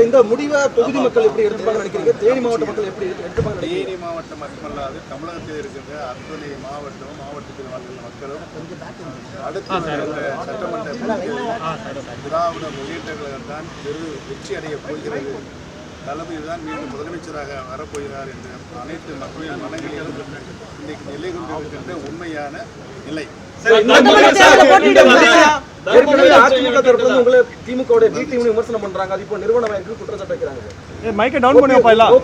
இந்த முடிவை தொகுதி மக்கள் எப்படி எடுத்துப்பாங்க நினைக்கிறீங்க? தேனி மாவட்ட மக்கள் எப்படி எடுத்துப்பாங்க? தேனி மாவட்டம் மட்டுமல்லாது தமிழகத்தில் இருக்கின்ற அத்துணை மாவட்டத்தில் வாழ்கிற மக்களும் அடுத்த சட்டமன்ற திராவிட முன்னேற்ற கழகம் தான் வெற்றி அடைய போகிறது. தளபதி தான் மீண்டும் முதலமைச்சராக வரப்போகிறார் என்ற அனைத்து மக்களின் மனங்களிலும் இன்றைக்கு நிலை கொண்டிருக்கின்ற உண்மையான நிலை. அதிமுக தரப்புல உங்களை திமுக விமர்சனம் பண்றாங்க. அது இப்போ நிறுவனமாயிருக்கு குற்றச்சாட்டு வைக்கிறாங்க.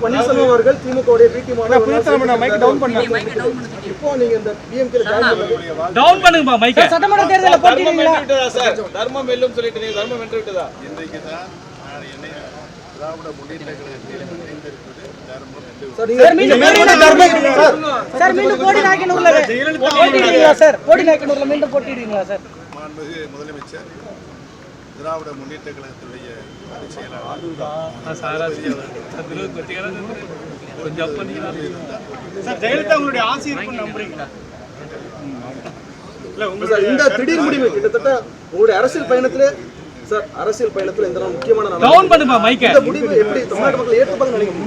பன்னீர்செல்வம் அவர்கள் திமுக இப்போ நீங்க இந்த பிஎம்கே டவுன் பண்ணுங்க மைக்க. சட்டமன்ற தேர்தலில் போட்டியிடுவீங்களா? தர்மம் வெல்லும் சொல்லிட்டு நீங்க தர்மம் வென்று விட்டதா? இன்றைக்கு தான் என்னை திராவிட முன்னேற்ற கழகத்தில் இணைந்திருப்பது தர்மம் வென்று. மீண்டும் போடிநாயக்கனூர்ல போட்டியிடுவீங்களா சார்? போடிநாயக்கனூர்ல மீண்டும் போட்டியிடுவீங்களா சார்? மாண்புமிகு முதலமைச்சர் திராவிட முன்னேற்ற கழகத்துடைய பொதுச் செயலாளர் ஜெயலலிதா உங்களுடைய ஆசை இருக்குன்னு நம்புறீங்களா? இந்த திடீர் முடிவு கிட்டத்தட்ட உங்களுடைய அரசியல் பயணத்துல இந்த முக்கியமான டவுன் பண்ணுமா மைக்க. இந்த முடிவு எப்படி தமிழ்நாடு மக்கள் ஏற்றுப்பாங்க நினைக்கிறீங்க?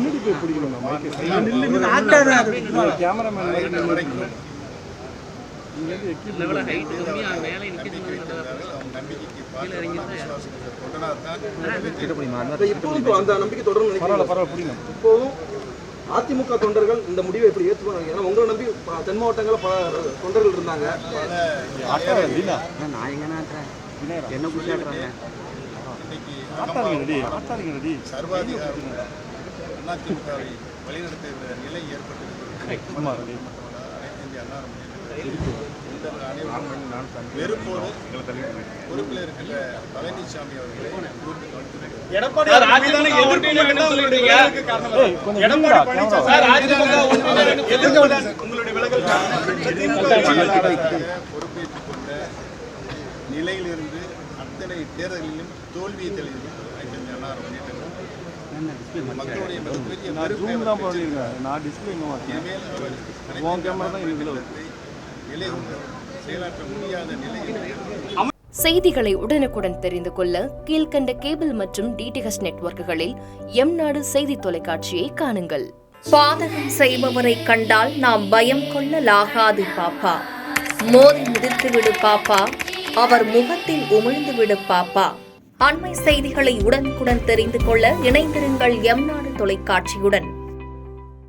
அந்த நம்பிக்கை தொடர்ந்து இப்போதும் அதிமுக தொண்டர்கள் இந்த முடிவை எப்படி ஏற்றுப்பாங்க? ஏன்னா உங்களை நம்பி தென் மாவட்டங்களில் பல தொண்டர்கள் இருந்தாங்க. சர்வாதிகாரம் அதிமுகவை வழிநடத்துகிற நிலை ஏற்பட்டிருக்கிறது. வெறுப்போடு பொறுப்பில் இருக்கின்ற பழனிசாமி அவர்களை பொறுப்பேற்றுக் கொண்ட நிலையிலிருந்து அத்தனை தேர்தலிலும் தோல்வியை தெளிவு மக்களுடைய செயலாற்ற முடியாத நிலையில். செய்திகளை உடனுக்குடன் தெரிந்து கொள்ள கீழ்கண்ட கேபிள் மற்றும் டிடிஎச் நெட்வொர்க்குகளில் எம்நாடு செய்தி தொலைக்காட்சியை காணுங்கள். பாதகம் செய்பவரை கண்டால் நாம் பயம் கொள்ளலாகாது பாப்பா. மோதி மிதித்து விடு பாப்பா, அவர் முகத்தில் உமிழ்ந்து விடு பாப்பா. அண்மை செய்திகளை உடனுக்குடன் தெரிந்து கொள்ள இணைந்திருங்கள் எம்நாடு தொலைக்காட்சியுடன்.